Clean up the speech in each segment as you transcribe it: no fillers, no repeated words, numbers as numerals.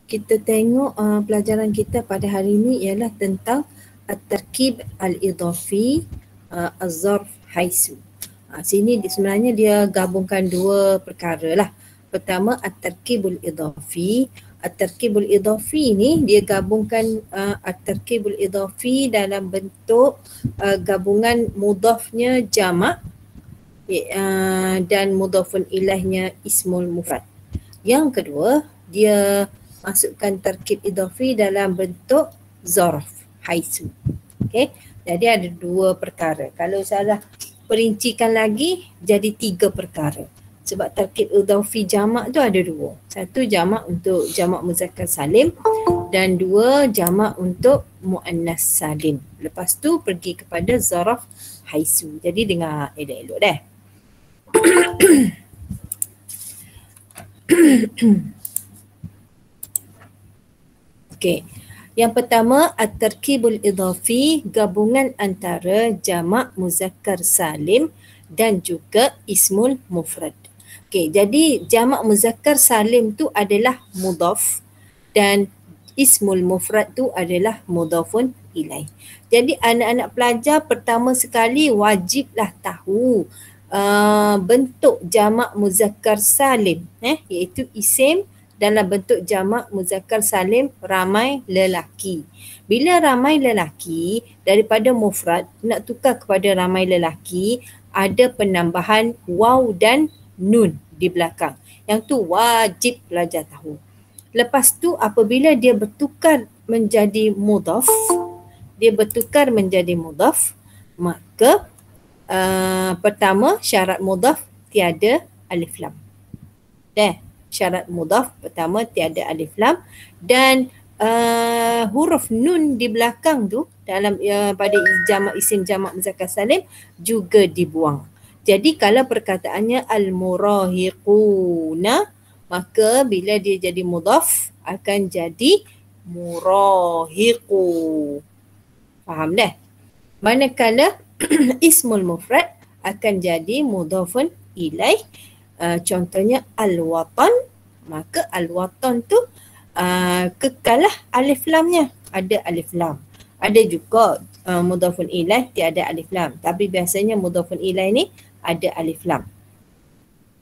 kita tengok pelajaran kita pada hari ini ialah tentang at-tarkib al-idhafi az-zarf haisu. Sini sebenarnya dia gabungkan dua perkara lah. Pertama at-tarkibul idhafi. At-tarkibul idhafi ni dia gabungkan at-tarkibul idhafi dalam bentuk gabungan mudhafnya jamak dan mudhafun ilaihnya ismul mufrad. Yang kedua, dia masukkan tarkib idhafi dalam bentuk zarf haisu. Okey. Jadi ada dua perkara. Kalau salah perincikan lagi jadi tiga perkara. Sebab tarkib idhafi jamak tu ada dua. Satu jamak untuk jamak muzakkar salim dan dua jamak untuk muannas salim. Lepas tu pergi kepada zarf haisu. Jadi dengar elok-elok dah. Okey. Yang pertama at-tarkibul idhafi, gabungan antara jamak muzakkar salim dan juga ismul mufrad. Okey, jadi jamak muzakkar salim tu adalah mudhaf dan ismul mufrad tu adalah mudhafun ilaih. Jadi anak-anak pelajar pertama sekali wajiblah tahu bentuk jamak muzakkar salim iaitu isim dalam bentuk jamak muzakkar salim ramai lelaki. Bila ramai lelaki daripada mufrad nak tukar kepada ramai lelaki, ada penambahan waw dan nun di belakang. Yang tu wajib pelajar tahu. Lepas tu apabila dia bertukar menjadi mudhaf, maka pertama syarat mudhaf tiada alif lam. Syarat mudhaf pertama tiada alif lam dan huruf nun di belakang tu dalam pada jamak isim jamak muzakkar salim juga dibuang. Jadi kalau perkataannya al-murahiquna, maka bila dia jadi mudhaf akan jadi murahiqu. Faham dah? Manakala ismul mufrad akan jadi mudhafun ilaih. Contohnya al-watan, maka al-watan tu kekalah alif lamnya, ada alif lam. Ada juga mudhafun ilaih tiada alif lam, tapi biasanya mudhafun ilaih ni ada alif lam.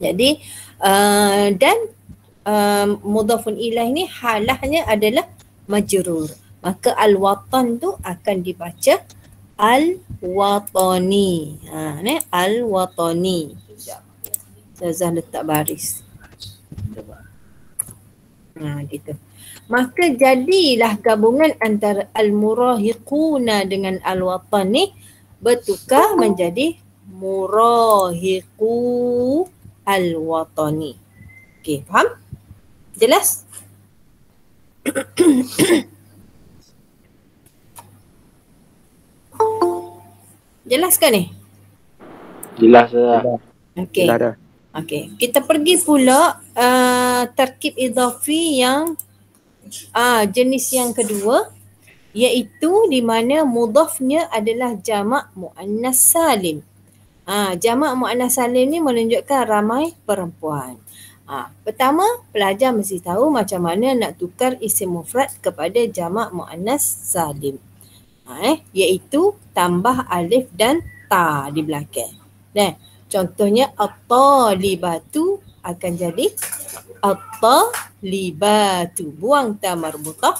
Jadi dan mudhafun ilaih ni halahnya adalah majrur, maka al-watan tu akan dibaca al-watani. Al-watani. Ustazah letak baris. Gitu. Maka jadilah gabungan antara al-murahiquna dengan al-watan ni bertukar menjadi murahiqu al-watani. Okey, faham? Jelas? Jelas ke ni? Jelas dah. Okey. Okey, kita pergi pula tarkib idhafi yang jenis yang kedua, iaitu di mana mudhafnya adalah jamak muannas salim. Jamak muannas salim ni menunjukkan ramai perempuan. Pertama, pelajar mesti tahu macam mana nak tukar isim mufrad kepada jamak muannas salim. Iaitu tambah alif dan ta di belakang. Contohnya at-talibatu akan jadi at-talibatu. Buang ta marbutah,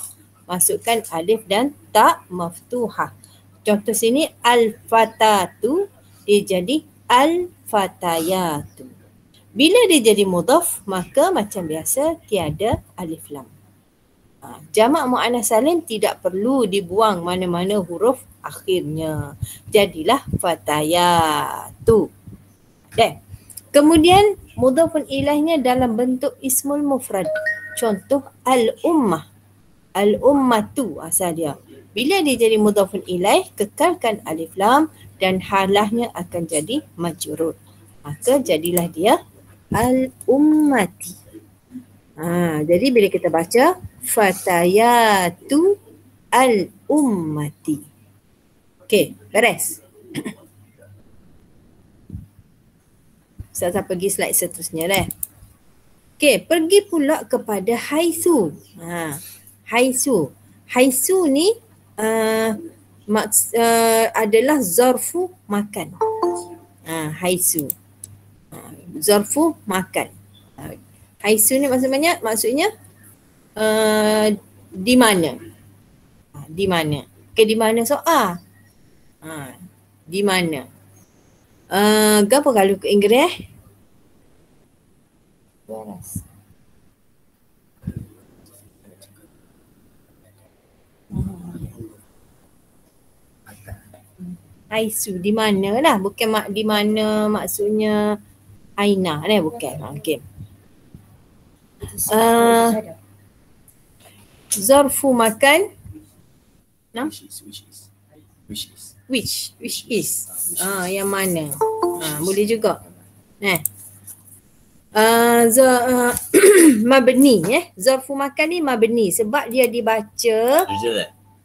masukkan alif dan ta maftuhah. Contoh sini al-fatatu, dia jadi al-fatayatu. Bila dia jadi mudhaf, maka macam biasa tiada alif lam. Jamak muannas salim tidak perlu dibuang mana-mana huruf akhirnya. Jadilah fatayatu. Kemudian mudhafun ilaihnya dalam bentuk ismul mufrad. Contoh al-ummah. Al-ummatu asal dia. Bila dia jadi mudhafun ilaih, kekalkan alif lam dan halahnya akan jadi majrur. Maka jadilah dia al-ummati. Jadi bila kita baca fatayatu al-ummati. Okey, beres. Ustazah pergi slide seterusnya dah. Okey, pergi pula kepada haitsu. Haitsu. Haitsu ni adalah zarfu makan. Haitsu. Zarfu makan. Haitsu ni maksudnya di mana? Di mana? Okey, di mana soal? Di mana? Gapo kalau ke Inggeris? Haitsu di mana lah, bukan di mana maksudnya aina lah, bukan. Okey. Zarfu makan. Which is. Yang mana? Boleh juga. Mabni zarfu makan ni mabni sebab dia dibaca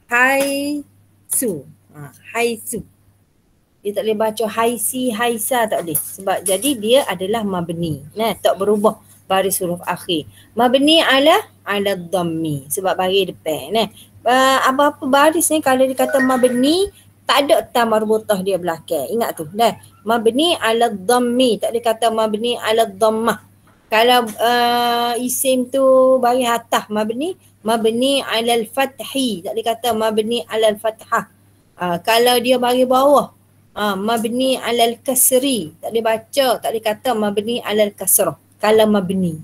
haitsu. Haitsu. Dia tak boleh baca haisi, haisa, tak boleh. Sebab jadi dia adalah mabni. Tak berubah baris huruf akhir. Mabni ala dhammi sebab baris depan. Apa-apa baris ni kalau dia kata mabni tak ada ta marbutah dia belakang. Ingat tu. Mabni ala dhammi, tak dia kata mabni ala dhammah. Kalau isim tu baris atas mabni ala al-fathi, tak dia kata mabni ala al-fathah. Kalau dia baris bawah mabni ala al-kasri, tak dia baca, tak dia kata mabni ala al-kasrah. Kalau mabni.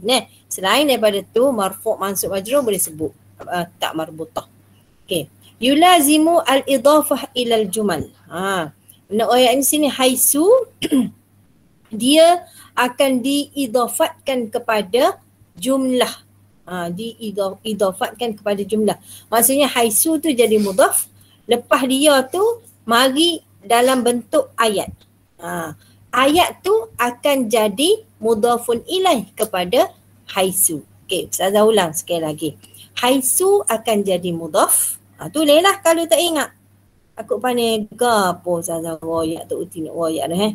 Selain daripada tu marfu' mansub majrur boleh sebut tak marbutah. Okey. Yulazimu al-idafah ilal jumal. Ayat ni sini haitsu dia akan diidafatkan kepada jumlah. Diidafatkan kepada jumlah. Maksudnya haitsu tu jadi mudhaf, lepas dia tu mari dalam bentuk ayat. Ayat tu akan jadi mudhafun ilaih kepada haitsu. Okey, Ustazah ulang sekali lagi. Haitsu akan jadi mudhaf. Tulislah kalau tak ingat. Aku pandai gapo Ustazah royak tu uti nak royak dah.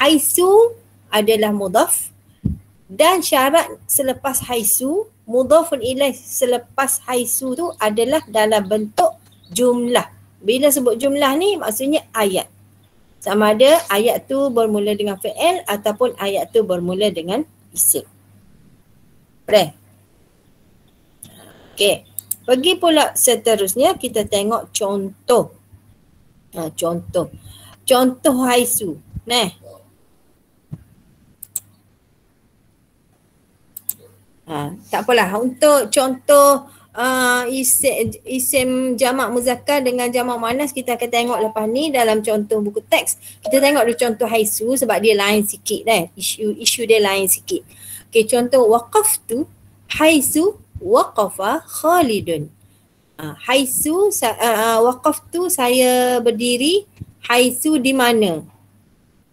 Haitsu adalah mudhaf dan syarat selepas haitsu, mudhafun ilaih selepas haitsu tu adalah dalam bentuk jumlah. Bila sebut jumlah ni maksudnya ayat. Sama ada ayat tu bermula dengan fi'il ataupun ayat tu bermula dengan isim. Boleh? Okey. Pergi pula seterusnya kita tengok contoh. Contoh haitsu. Tak apalah. Untuk contoh isim jamak muzakkar dengan jamak muannas kita akan tengok lepas ni dalam contoh buku teks. Kita tengok dulu contoh haitsu sebab dia lain sikit isu dia lain sikit. Okey, contoh waqaftu haitsu waqafa Khalidun. Haitsu waqaftu saya berdiri, haitsu di mana?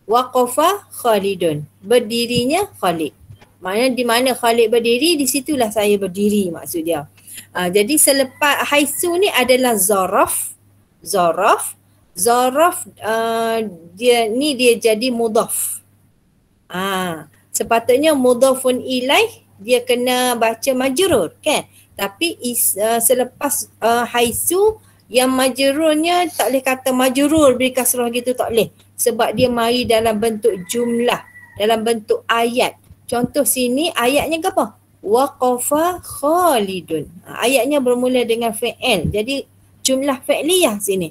Waqafa Khalidun. Berdirinya Khalid. Maknanya di mana Khalid berdiri, di situlah saya berdiri maksud dia. Jadi selepas haitsu ni adalah zaraf. Dia jadi mudhaf. Sepatutnya mudhafun ilaih dia kena baca majrur kan. Tapi selepas haitsu yang majrurnya tak boleh kata majrur beri kasrah gitu, tak boleh. Sebab dia mari dalam bentuk jumlah, dalam bentuk ayat. Contoh sini ayatnya apa? Waqafa Khalidun. Ayatnya bermula dengan fi'il. Jadi jumlah fi'liyah sini.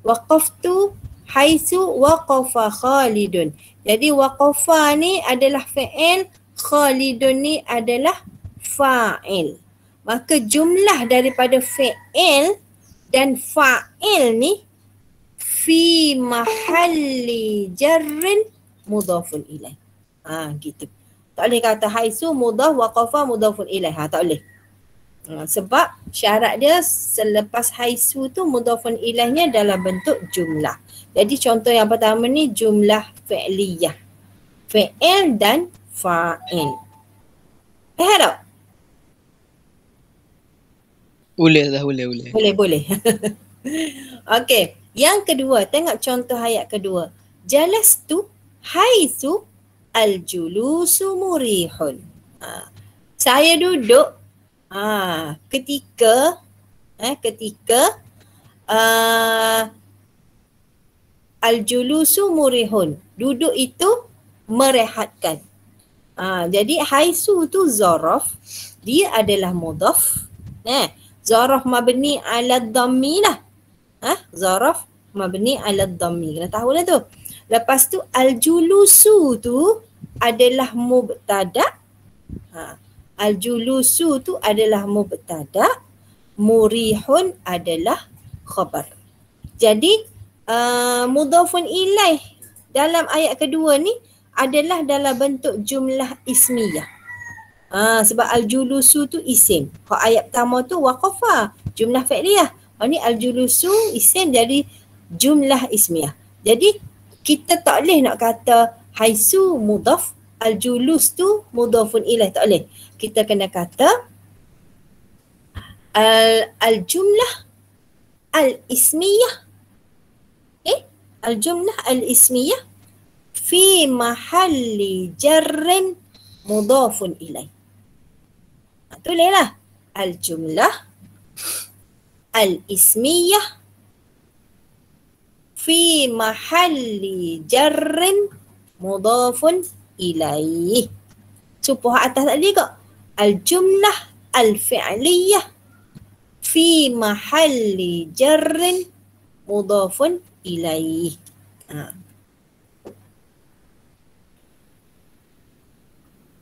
Waqaftu haitsu waqafa Khalidun. Jadi waqafa ni adalah fi'il, Khalidun ni adalah fa'il. Maka jumlah daripada fi'il dan fa'il ni fi mahalli jarrin mudhafun ilaih. Gitu. Tak boleh kata haitsu mudhaf waqafa mudhafun ilaih. Tak boleh. Sebab syarat dia selepas haitsu tu mudhafun ilaihnya dalam bentuk jumlah. Jadi contoh yang pertama ni jumlah fi'liyah. Fi'il dan fa'il. Tak? Boleh. Okey. Yang kedua, tengok contoh ayat kedua. Jalastu haitsu al-julusu murihun. Saya duduk ketika al-julusu murihun. Duduk itu merehatkan. Jadi haisu tu zaraf, dia adalah mudhaf. Zaraf mabni ala dhammi lah. Zaraf mabni ala dhammi. Kena tahu lah tu. Lepas tu al-julusu tu adalah mubtada. Al-julusu tu adalah mubtada. Murihun adalah khabar. Jadi mudhafun ilaih dalam ayat kedua ni adalah dalam bentuk jumlah ismiyah. Sebab al-julusu tu isim. Kalau ayat pertama tu waqafa, jumlah fi'liyah. Ni al-julusu isim jadi jumlah ismiyah. Jadi kita tak boleh nak kata haisu mudhaf, al-julus tu mudhafun ilaih, tak boleh. Kita kena kata al-jumlah al-ismiyah. Al-jumlah al-ismiyah fi mahalli jarrin mudhafun ilaih. Tulislah al-jumlah al-ismiyah fi mahalli jarrin mudhafun ilaih. Cuba atas tadi kok. Al-jumlah al-fi'liyah fi mahalli jarrin mudhafun ilaih.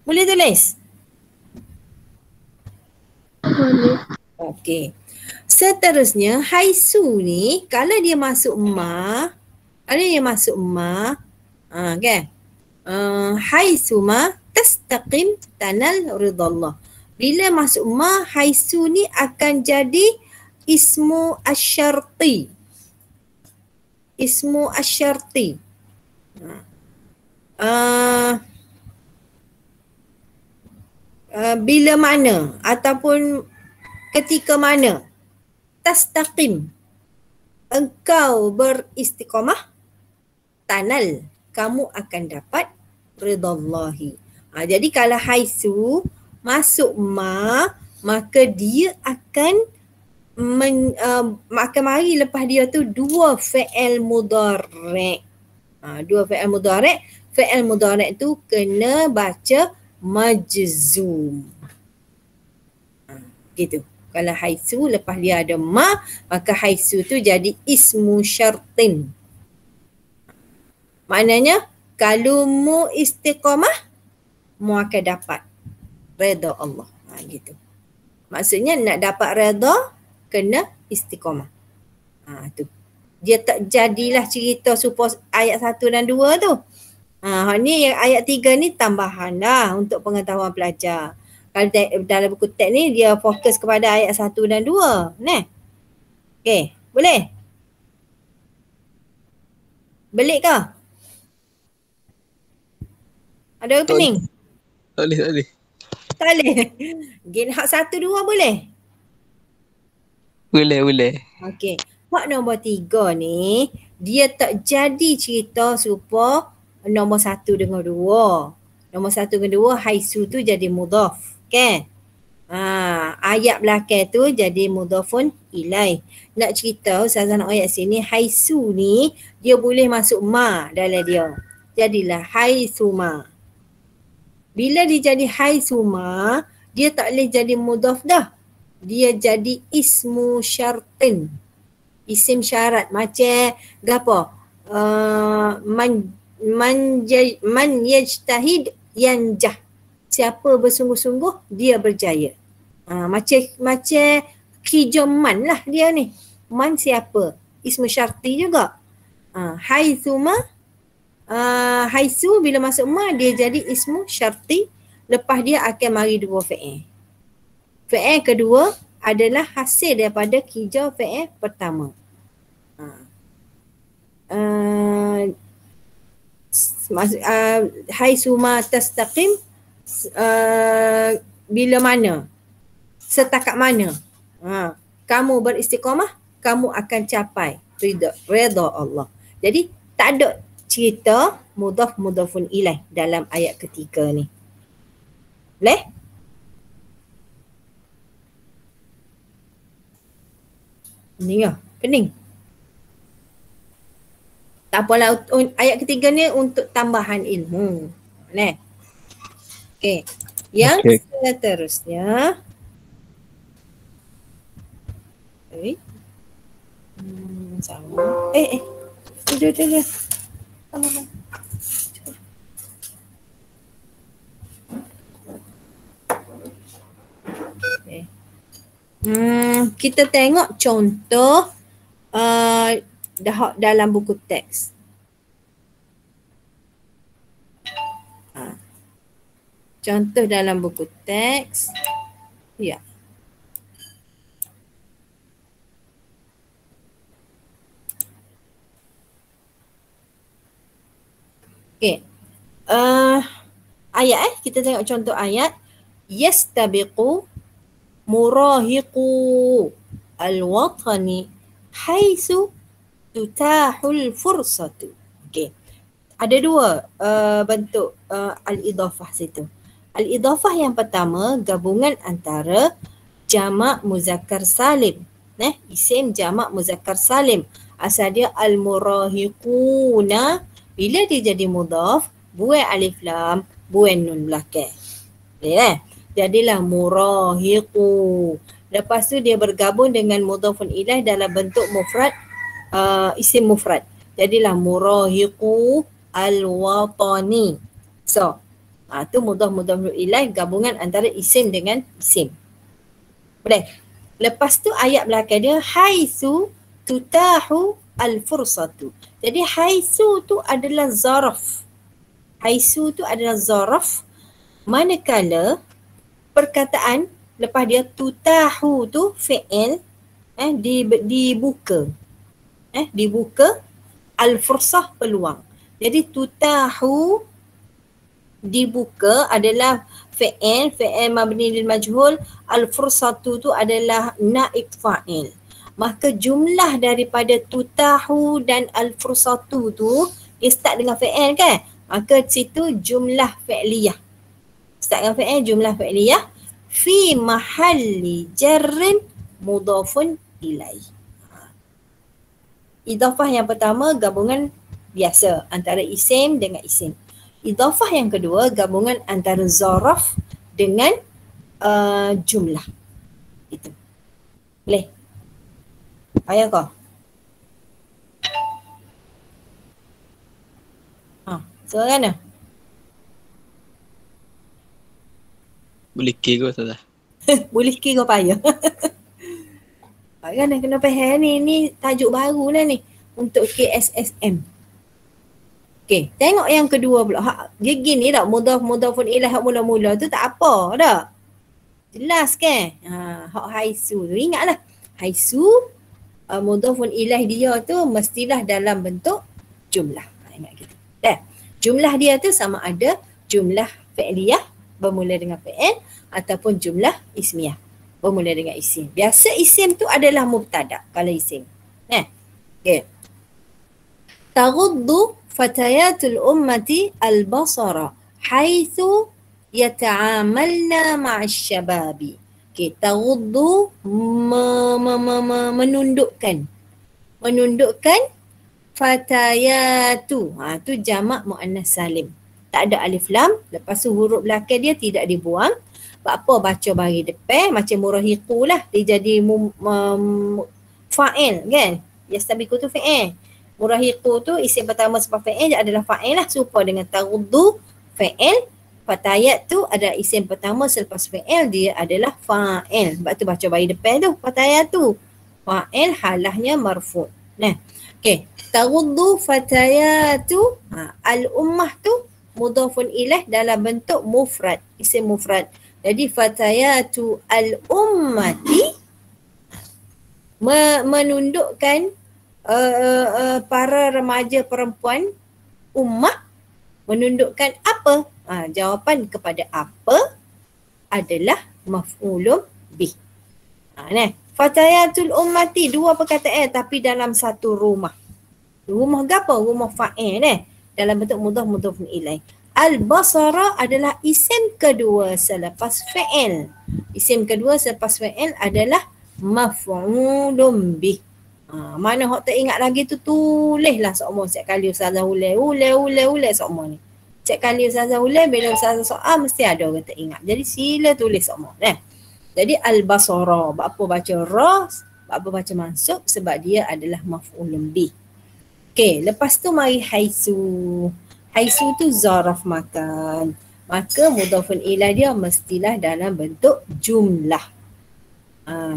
Boleh tulis? Boleh. Okey. Seterusnya haisu ni kalau dia masuk ma, kan? Haisu ma tastaqim tanal ridallah. Bila masuk ma, haisu ni akan jadi ismu asyarti. Ismu asyarti. Bila mana ataupun ketika mana tastaqim engkau beristiqamah, tanal kamu akan dapat ridallahi. Jadi kalau haisu masuk ma, maka dia akan akan mari lepas dia tu dua fi'il mudhari'. Dua fi'il mudhari'. Fi'il mudhari' tu kena baca majzum. Gitu. Kalau haisu lepas dia ada ma, maka haisu tu jadi ismu syartin. Maknanya kalau mu istiqamah, mu akan dapat redha Allah. Gitu. Maksudnya nak dapat redha kena istiqamah. Tu. Dia tak jadilah cerita supaya ayat 1 dan 2 tu. Ni yang ayat 3 ni tambahan lah untuk pengetahuan pelajar. Kalau dalam buku teks ni dia fokus kepada ayat 1 dan 2. Okey, boleh? Belik ke? Ada opening? Tak boleh. Tak boleh. Gen hak 1, 2 boleh? Boleh. Okey. Hak nombor 3 ni dia tak jadi cerita supaya nombor 1 dengan 2. Nombor 1 dengan 2 haisu tu jadi mudhaf, kan? Ayat belakang tu jadi mudhafun ilaih. Nak cerita Ustazah nak ayat sini haisu ni dia boleh masuk ma dalam dia. Jadilah haisu ma. Bila dia jadi haisu ma, dia tak boleh jadi mudhaf dah. Dia jadi ismu syartin. Isim syarat macam gapo? Man yajtahid yanjah. Siapa bersungguh-sungguh dia berjaya. Macam kijaman lah dia ni. Man siapa? Ismu syarti juga. Haitsu ma, haisu bila masuk ma dia jadi ismu syarti. Lepas dia akan mari dua fi'il. Fi'il kedua adalah hasil daripada kijah fi'il pertama. Haisu ma tastaqim, bila mana, setakat mana kamu beristiqamah, kamu akan capai redha Allah. Jadi tak ada cerita mudhaf mudhafun ilaih dalam ayat ketiga ni. Boleh? Pening lah. Pening. Tak apalah, ayat ketiga ni untuk tambahan ilmu. Nah. Okey. Yang seterusnya. Sama. Dia. Okay. Kita tengok contoh dalam buku teks. Contoh dalam buku teks. Ya. Okey. Ayat kita tengok contoh ayat. Yastabiqu murahiqu al-watani haitsu tutahul fursatu. Okey. Ada dua bentuk al-idhafah situ. Al-idhafah yang pertama gabungan antara jamak muzakkar salim. Isim jamak muzakkar salim. Asal dia al-murahiquna, bila dia jadi mudhaf, buai alif lam, buai nun belakang. Okay, jadilah murahiqu. Lepas tu dia bergabung dengan mudhafun ilaih dalam bentuk mufrad, isim mufrad. Jadilah murahiqu al-watani. So, tu mudhaf ilaih gabungan antara isim dengan isim. Boleh. Lepas tu ayat belakang dia haitsu tutahu al-fursatu. Jadi haitsu tu adalah zaraf. Haitsu tu adalah zaraf, manakala perkataan lepas dia tutahu tu fi'il dibuka. Dibuka al-fursah peluang. Jadi tutahu dibuka adalah fi'il mabni lil majhul, al-fursatu tu adalah naib fa'il. Maka jumlah daripada tutahu dan al-fursatu tu dia start dengan fi'il kan? Maka situ jumlah fi'liyah. Start dengan fi'il, jumlah fi'liyah fi mahalli jarrin mudhafun ilaih. Idhafah yang pertama gabungan biasa antara isim dengan isim. Idhafah yang kedua gabungan antara zaraf dengan jumlah. Itu. Boleh? Ayah kau? Soal mana? Boleh kira Ustazah. Boleh kira payah. Kan kena faham ni. Ni tajuk baru lah ni. Untuk KSSM. Okey, tengok yang kedua pula. Dia gini tak, mudhafun ilaih hak mula-mula tu tak apa dah. Jelas kan? Hak haitsu tu ingatlah. Haitsu mudhafun ilaih dia tu mestilah dalam bentuk jumlah. Ingat gitu. Dah. Jumlah dia tu sama ada jumlah fi'liyah bermula dengan fi'il ataupun jumlah ismiyah bermula dengan isim. Biasa isim tu adalah mubtada kalau isim. Okey. Taghuddu fatayatul ummati al-basara haitsu yata'amalna ma'asy-syababi. Okey, taghuddu menundukkan fatayatu. Tu jamak muannas salim. Tak ada alif lam, lepas tu huruf belakang dia tidak dibuang. Apa baca bagi depan macam murahiqu lah, dia jadi fa'il kan? Yastabiqu tu fi'il. Murahiqu tu isim pertama sebab fi'il adalah fa'il lah, serupa dengan taghuddu fi'il. Fatayat tu adalah isim pertama selepas fi'il, dia adalah fa'il. Sebab tu baca bagi depan tu fatayat tu. Fa'il halahnya marfu'. Okey. Taghuddu fatayatu al-ummah tu mudhafun ilaih dalam bentuk mufrad, isim mufrad. Jadi fatayatu al-ummati menundukkan para remaja perempuan ummah, menundukkan apa? Jawapan kepada apa adalah maf'ulun bih. Fatayatul ummati, dua perkataan tapi dalam satu rumah. Rumah apa? Rumah fa'il dalam bentuk mudhafun ilaih. Al-basara adalah isim kedua selepas fi'il. Isim kedua selepas fi'il adalah maf'ulun bih. Mana hok tak ingat lagi tu tulislah sokmo setiap kali ustazah ulai sokmo ni. Setiap kali ustazah ulai bila ustazah soal mesti ada orang tak ingat. Jadi sila tulis sokmo. Jadi al-basara, apa baca ra, apa baca mansub sebab dia adalah maf'ulun bih. Okey, lepas tu mari haisu. Haisu tu zaraf makan. Maka mudhafun ilaih dia mestilah dalam bentuk jumlah.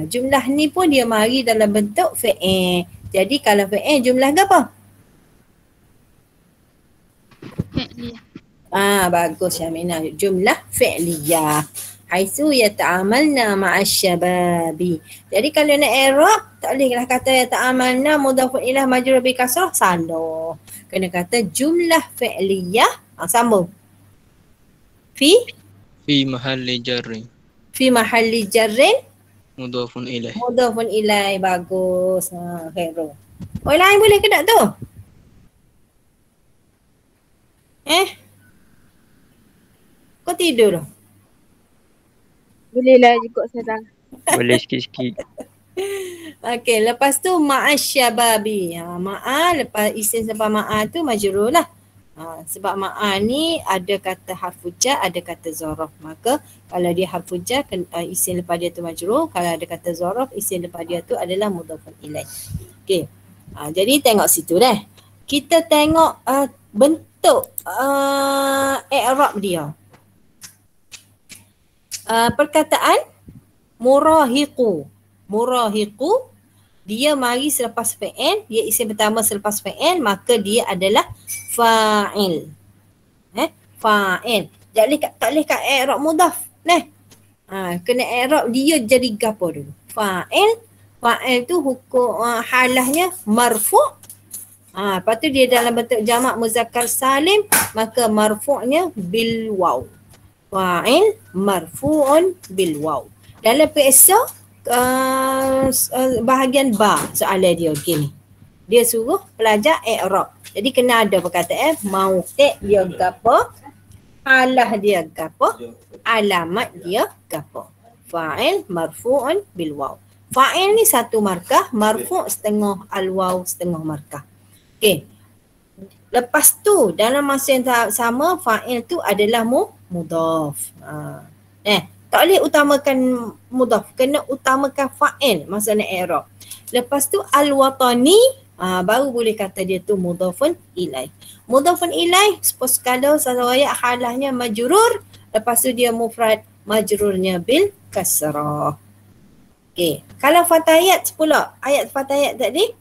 Jumlah ni pun dia mari dalam bentuk fi'il. Jadi kalau fi'il jumlah ke apa? Fi'liyah. Bagus Syamina. Jumlah fi'liyah. Haitsu yata'amalna ma'asyababi. Jadi kalau nak i'rab, tak bolehlah kata yata'amalna mudhafun ilaih majrur bi kasrah, salah. Kena kata jumlah fi'liyah, sambung. Fi mahalli jarri mahalli jarrin mudhafun ilaih. mudhafun ilaih. Bagus. Khairul. Orang lain boleh ke tak tu? Kau tidur? Bolehlah ikut Ustazah. Boleh sikit-sikit. Okey, lepas tu ma'asyababi. Lepas isim sebab ma'a tu majrur lah. Sebab ma'a ni ada kata harfu jar, ada kata zaraf. Maka kalau dia harfu jar, isim lepas dia tu majrur. Kalau ada kata zaraf, isim lepas dia tu adalah mudhafun ilaih. Okey. Jadi tengok situ dah. Kita tengok bentuk i'rab dia. Perkataan murahiqu. Murahiqu dia mari selepas fi'il, dia isim pertama selepas fi'il, maka dia adalah fa'il. Fa'il. Jadi tak boleh kat i'rab mudhaf. Kena i'rab dia jadi gapo dulu. Fa'il. Fa'il tu hukum halahnya marfu'. Lepas tu dia dalam bentuk jamak muzakkar salim, maka marfu'nya bil waw. Fa'il marfu'un bil waw. Dalam PSA bahagian ba soalan dia gini. Dia suruh pelajar i'rab. Jadi kena ada perkataan mauti' dia gapo, halah dia gapo, alamat dia gapo. Fa'il marfu'un bil waw. Fa'il ni satu markah, marfu' setengah al-waw setengah markah. Okey. Lepas tu dalam masa yang sama fa'il tu adalah mudhaf. Tak boleh utamakan mudhaf, kena utamakan fa'il masa nak i'rab. Lepas tu al-watani, baru boleh kata dia tu mudhafun ilaih. Mudhafun ilaih sekala satu ayat halahnya majrur, lepas tu dia mufrad, majrurnya bil kasrah. Okey, kalau fatayat pula, ayat fatayat tadi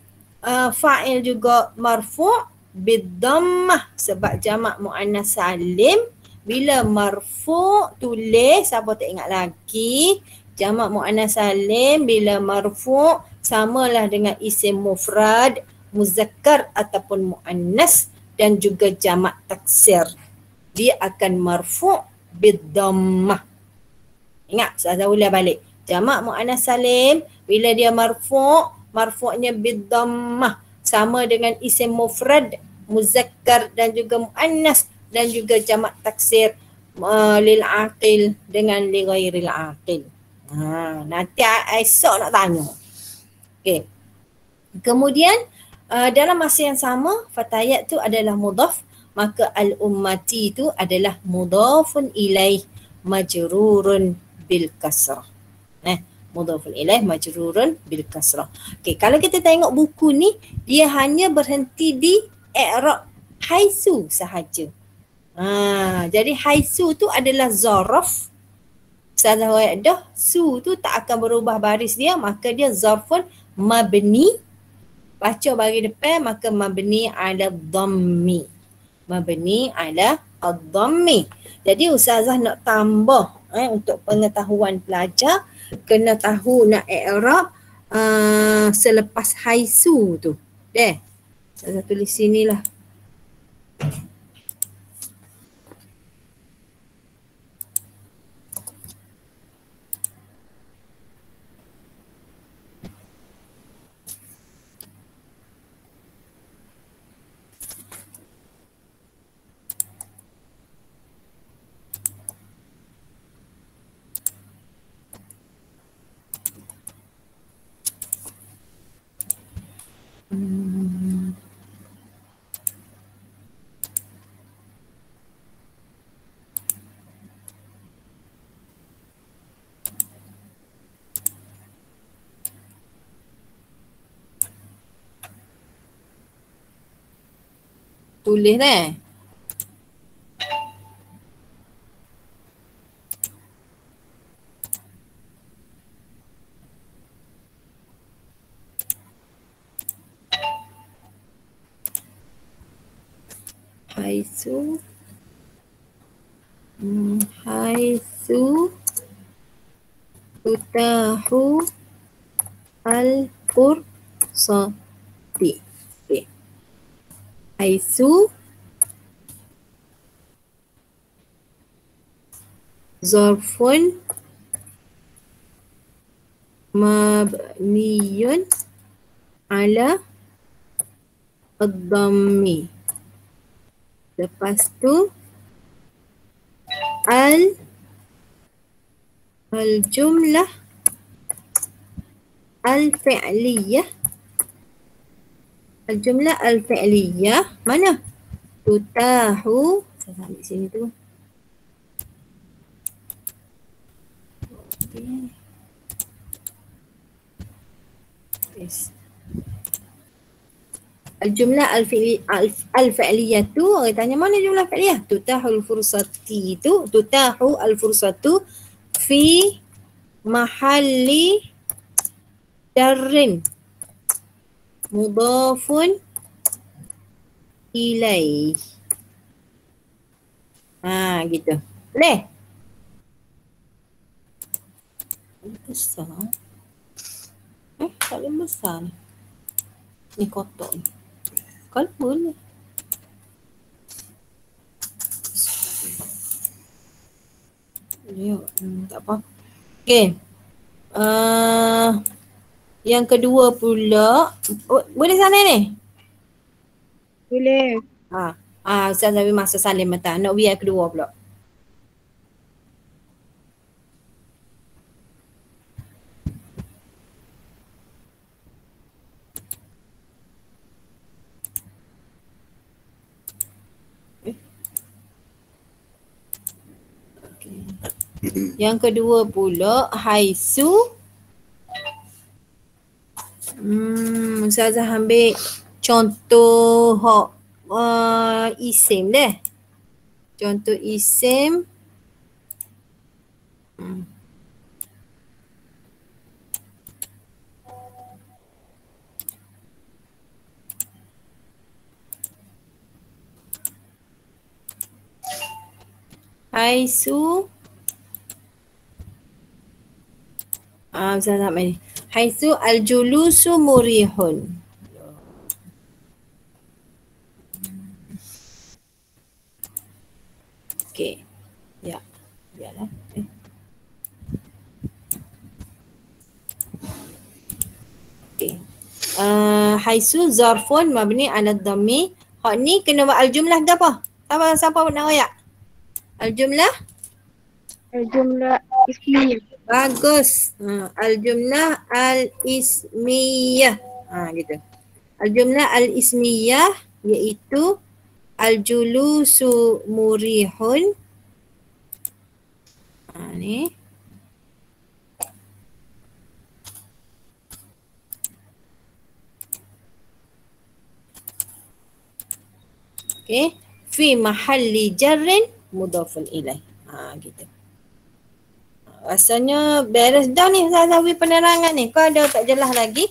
fa'il juga marfu' bid-dhammah sebab jamak muannas salim. Bila marfu' tulis, siapa tak ingat lagi, jamak muannas salim bila marfu' samalah dengan isim mufrad, muzakkar ataupun muannas dan juga jamak taksir. Dia akan marfu' bid-dhammah. Ingat, saya ulang balik. Jamak muannas salim bila dia marfu', marfu'nya bid-dhammah sama dengan isim mufrad, muzakkar dan juga muannas dan juga jamak taksir lil aqil dengan li ghairil aqil. Nanti esok nak tanya. Okey. Kemudian dalam masa yang sama fatayat tu adalah mudhaf, maka al-ummati tu adalah mudhafun ilaih majrurun bil kasrah. Mudhafun ilaih majrurun bil kasrah. Okey, kalau kita tengok buku ni dia hanya berhenti di i'rab haisu sahaja. Jadi haisu tu adalah zaraf. Salah dah su tu tak akan berubah baris dia, maka dia zarfun mabni. Baca bagi depan maka mabni ala dhammi. Mabni ala ad-dhammi. Jadi ustazah nak tambah untuk pengetahuan pelajar, kena tahu nak i'rab selepas haisu tu. Ustazah tulis sinilah. Tulis Haitsu Haitsu tutahu al-fursati. Okay. Haitsu zarfun mabniyun ala ad-dammi. Lepas tu al-jumlah al-fi'liyah. Al-jumlah al-fi'liyah mana? Tutahu. Saya ambil sini tu. Okay. Yes. Al-jumlah al-fi'liyah tu, orang tanya mana jumlah fi'liyah? Tutahul fursati tu, tutahu al-fursatu fi mahalli jarrin mudafun ilaih. Gitu. Boleh? Besar. Tak boleh besar ni. Ni kotak ni. Kalau boleh. Ya, tak apa. Okey. Yang kedua pula, boleh sana ni? Boleh. Ustaz Zawi masa salim mata. Nak biar kedua pula. Yang kedua pula haitsu Ustazah ambil contoh isim deh. Contoh isim haitsu Ustazah ambil ni. Haitsu al-julusu murihun. Okey. Ya. Biarlah. Okey. Haitsu zarfun mabni ala dhammi. Hak ni kena buat al-jumlah ke apa? Siapa nak royak? Al-jumlah? Al-jumlah ismiyah. Bagus. Al-jumlah al-ismiyah. Gitu. Al-jumlah al-ismiyah iaitu al-julusu murihun. Ni. Okey. Fi mahalli jarrin mudhafun ilaih. Gitu. Rasanya beres dah ni Ustaz Zawi penerangan ni. Kau ada tak jelas lagi?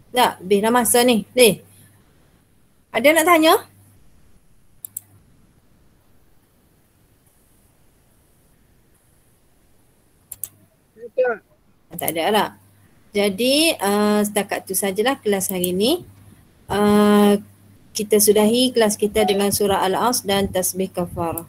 Tak, habis dah masa ni. Ada nak tanya? Tak ada lah. Jadi setakat tu sajalah kelas hari ni. Kita sudahi kelas kita dengan surah Al-Asr dan tasbih kafarah.